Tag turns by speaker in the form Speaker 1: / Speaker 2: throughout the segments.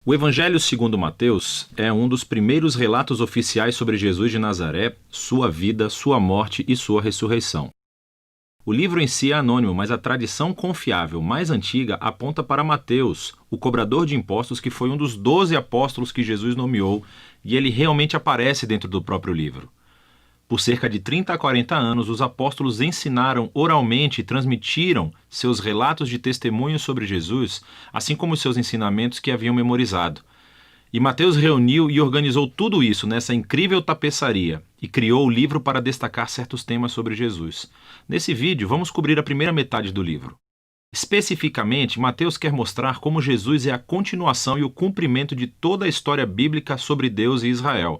Speaker 1: O Evangelho segundo Mateus é um dos primeiros relatos oficiais sobre Jesus de Nazaré, sua vida, sua morte e sua ressurreição. O livro em si é anônimo, mas a tradição confiável mais antiga aponta para Mateus, o cobrador de impostos que foi um dos 12 apóstolos que Jesus nomeou, e ele realmente aparece dentro do próprio livro. Por cerca de 30 a 40 anos, os apóstolos ensinaram oralmente e transmitiram seus relatos de testemunho sobre Jesus, assim como seus ensinamentos que haviam memorizado. E Mateus reuniu e organizou tudo isso nessa incrível tapeçaria e criou o livro para destacar certos temas sobre Jesus. Nesse vídeo, vamos cobrir a primeira metade do livro. Especificamente, Mateus quer mostrar como Jesus é a continuação e o cumprimento de toda a história bíblica sobre Deus e Israel,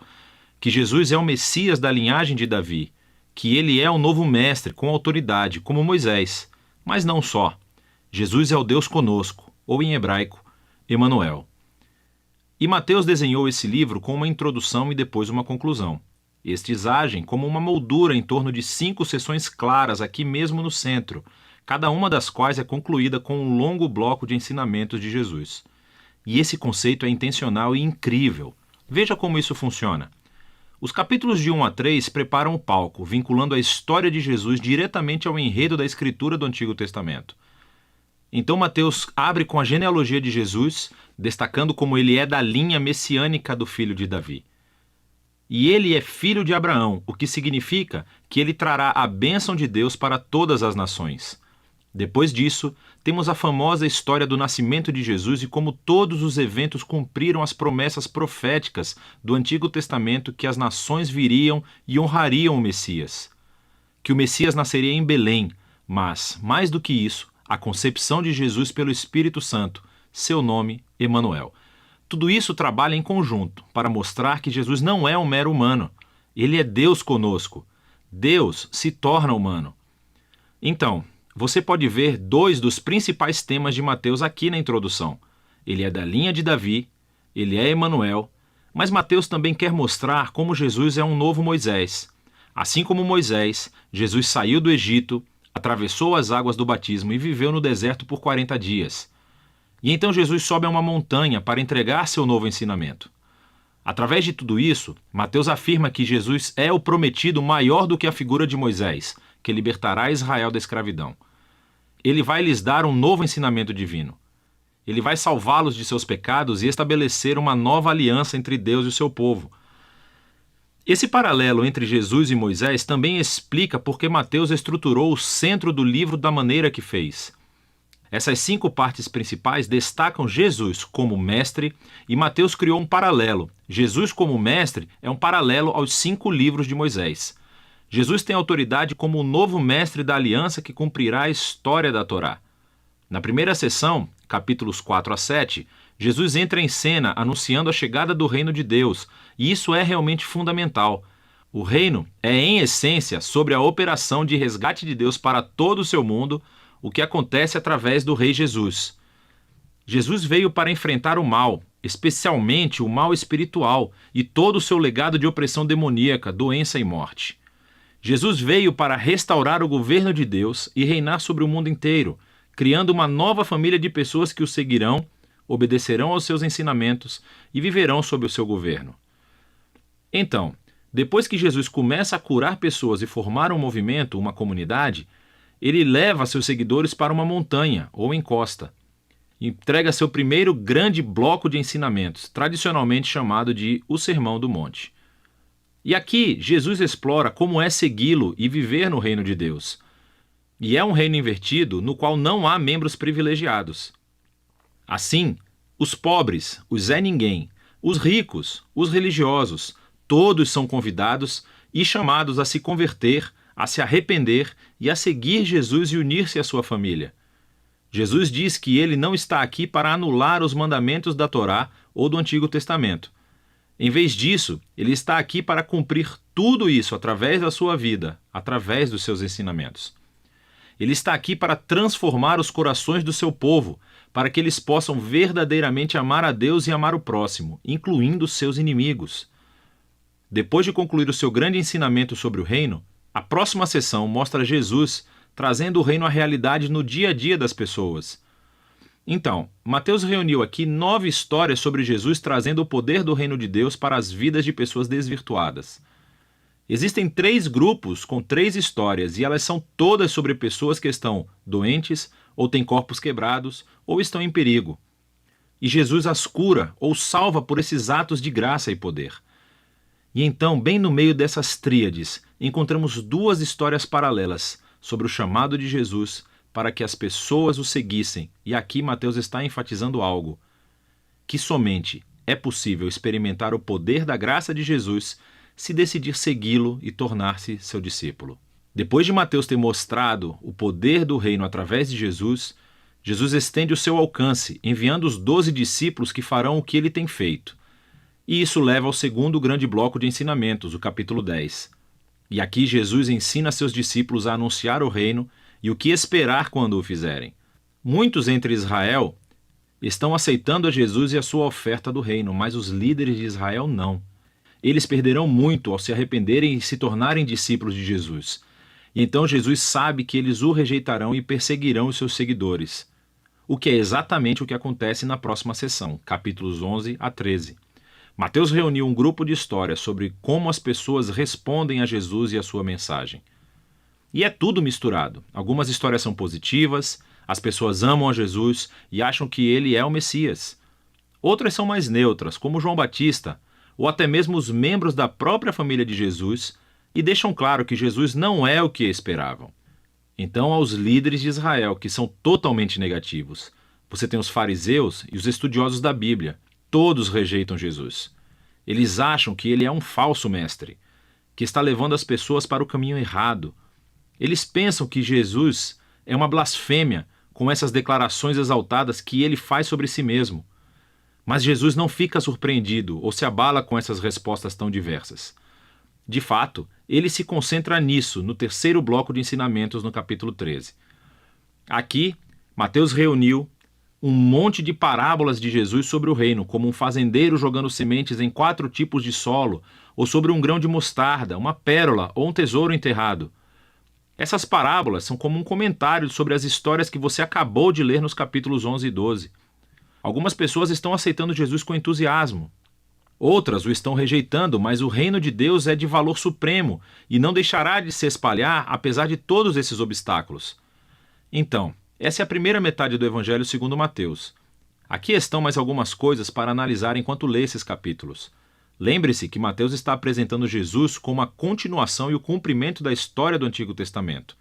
Speaker 1: que Jesus é o Messias da linhagem de Davi, que ele é o novo mestre com autoridade, como Moisés. Mas não só. Jesus é o Deus conosco, ou em hebraico, Emanuel. E Mateus desenhou esse livro com uma introdução e depois uma conclusão. Estes agem como uma moldura em torno de 5 seções claras aqui mesmo no centro, cada uma das quais é concluída com um longo bloco de ensinamentos de Jesus. E esse conceito é intencional e incrível. Veja como isso funciona. Os capítulos de 1 a 3 preparam o palco, vinculando a história de Jesus diretamente ao enredo da escritura do Antigo Testamento. Então Mateus abre com a genealogia de Jesus, destacando como ele é da linha messiânica do filho de Davi. E ele é filho de Abraão, o que significa que ele trará a bênção de Deus para todas as nações. Depois disso, temos a famosa história do nascimento de Jesus e como todos os eventos cumpriram as promessas proféticas do Antigo Testamento que as nações viriam e honrariam o Messias. Que o Messias nasceria em Belém, mas, mais do que isso, a concepção de Jesus pelo Espírito Santo, seu nome, Emanuel. Tudo isso trabalha em conjunto para mostrar que Jesus não é um mero humano. Ele é Deus conosco. Deus se torna humano. Então, você pode ver 2 dos principais temas de Mateus aqui na introdução. Ele é da linha de Davi, ele é Emanuel, mas Mateus também quer mostrar como Jesus é um novo Moisés. Assim como Moisés, Jesus saiu do Egito, atravessou as águas do batismo e viveu no deserto por 40 dias. E então Jesus sobe a uma montanha para entregar seu novo ensinamento. Através de tudo isso, Mateus afirma que Jesus é o prometido maior do que a figura de Moisés, que libertará Israel da escravidão. Ele vai lhes dar um novo ensinamento divino. Ele vai salvá-los de seus pecados e estabelecer uma nova aliança entre Deus e o seu povo. Esse paralelo entre Jesus e Moisés também explica por que Mateus estruturou o centro do livro da maneira que fez. Essas 5 partes principais destacam Jesus como mestre e Mateus criou um paralelo. Jesus como mestre é um paralelo aos 5 livros de Moisés. Jesus tem autoridade como o novo mestre da aliança que cumprirá a história da Torá. Na primeira sessão, capítulos 4 a 7, Jesus entra em cena anunciando a chegada do reino de Deus, e isso é realmente fundamental. O reino é, em essência, sobre a operação de resgate de Deus para todo o seu mundo, o que acontece através do Rei Jesus. Jesus veio para enfrentar o mal, especialmente o mal espiritual, e todo o seu legado de opressão demoníaca, doença e morte. Jesus veio para restaurar o governo de Deus e reinar sobre o mundo inteiro, criando uma nova família de pessoas que o seguirão, obedecerão aos seus ensinamentos e viverão sob o seu governo. Então, depois que Jesus começa a curar pessoas e formar um movimento, uma comunidade, ele leva seus seguidores para uma montanha ou encosta. Entrega seu primeiro grande bloco de ensinamentos, tradicionalmente chamado de o Sermão do Monte. E aqui, Jesus explora como é segui-lo e viver no reino de Deus. E é um reino invertido no qual não há membros privilegiados. Assim, os pobres, os Zé-Ninguém, os ricos, os religiosos, todos são convidados e chamados a se converter, a se arrepender e a seguir Jesus e unir-se à sua família. Jesus diz que ele não está aqui para anular os mandamentos da Torá ou do Antigo Testamento. Em vez disso, ele está aqui para cumprir tudo isso através da sua vida, através dos seus ensinamentos. Ele está aqui para transformar os corações do seu povo, para que eles possam verdadeiramente amar a Deus e amar o próximo, incluindo os seus inimigos. Depois de concluir o seu grande ensinamento sobre o reino, a próxima sessão mostra Jesus trazendo o reino à realidade no dia a dia das pessoas. Então, Mateus reuniu aqui 9 histórias sobre Jesus trazendo o poder do reino de Deus para as vidas de pessoas desvirtuadas. Existem 3 grupos com 3 histórias e elas são todas sobre pessoas que estão doentes, ou têm corpos quebrados, ou estão em perigo. E Jesus as cura ou salva por esses atos de graça e poder. E então, bem no meio dessas tríades, encontramos 2 histórias paralelas sobre o chamado de Jesus para que as pessoas o seguissem. E aqui Mateus está enfatizando algo: que somente é possível experimentar o poder da graça de Jesus se decidir segui-lo e tornar-se seu discípulo. Depois de Mateus ter mostrado o poder do reino através de Jesus, Jesus estende o seu alcance, enviando os 12 discípulos que farão o que ele tem feito. E isso leva ao segundo grande bloco de ensinamentos, o capítulo 10. E aqui Jesus ensina seus discípulos a anunciar o reino e o que esperar quando o fizerem. Muitos entre Israel estão aceitando a Jesus e a sua oferta do reino, mas os líderes de Israel não. Eles perderão muito ao se arrependerem e se tornarem discípulos de Jesus. E então Jesus sabe que eles o rejeitarão e perseguirão os seus seguidores. O que é exatamente o que acontece na próxima sessão, capítulos 11 a 13. Mateus reuniu um grupo de histórias sobre como as pessoas respondem a Jesus e a sua mensagem. E é tudo misturado. Algumas histórias são positivas, as pessoas amam a Jesus e acham que ele é o Messias. Outras são mais neutras, como João Batista, ou até mesmo os membros da própria família de Jesus, e deixam claro que Jesus não é o que esperavam. Então, aos líderes de Israel, que são totalmente negativos, você tem os fariseus e os estudiosos da Bíblia. Todos rejeitam Jesus. Eles acham que ele é um falso mestre, que está levando as pessoas para o caminho errado. Eles pensam que Jesus é uma blasfêmia com essas declarações exaltadas que ele faz sobre si mesmo. Mas Jesus não fica surpreendido ou se abala com essas respostas tão diversas. De fato, ele se concentra nisso no terceiro bloco de ensinamentos no capítulo 13. Aqui, Mateus reuniu um monte de parábolas de Jesus sobre o reino, como um fazendeiro jogando sementes em 4 tipos de solo, ou sobre um grão de mostarda, uma pérola ou um tesouro enterrado. Essas parábolas são como um comentário sobre as histórias que você acabou de ler nos capítulos 11 e 12. Algumas pessoas estão aceitando Jesus com entusiasmo. Outras o estão rejeitando, mas o reino de Deus é de valor supremo e não deixará de se espalhar apesar de todos esses obstáculos. Então, essa é a primeira metade do Evangelho segundo Mateus. Aqui estão mais algumas coisas para analisar enquanto lê esses capítulos. Lembre-se que Mateus está apresentando Jesus como a continuação e o cumprimento da história do Antigo Testamento.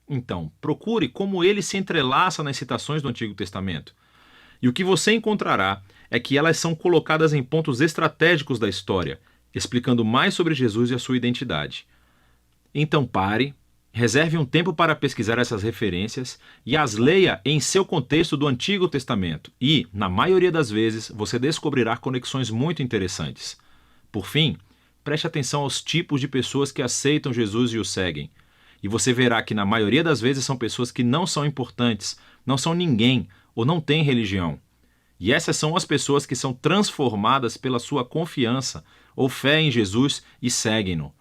Speaker 1: Então, procure como ele se entrelaça nas citações do Antigo Testamento. E o que você encontrará é que elas são colocadas em pontos estratégicos da história, explicando mais sobre Jesus e a sua identidade. Então pare, reserve um tempo para pesquisar essas referências e as leia em seu contexto do Antigo Testamento e, na maioria das vezes, você descobrirá conexões muito interessantes. Por fim, preste atenção aos tipos de pessoas que aceitam Jesus e o seguem. E você verá que na maioria das vezes são pessoas que não são importantes, não são ninguém ou não têm religião. E essas são as pessoas que são transformadas pela sua confiança ou fé em Jesus e seguem-no.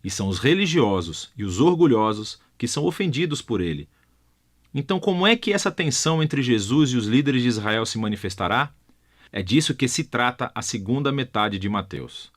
Speaker 1: E são os religiosos e os orgulhosos que são ofendidos por ele. Então, como é que essa tensão entre Jesus e os líderes de Israel se manifestará? É disso que se trata a segunda metade de Mateus.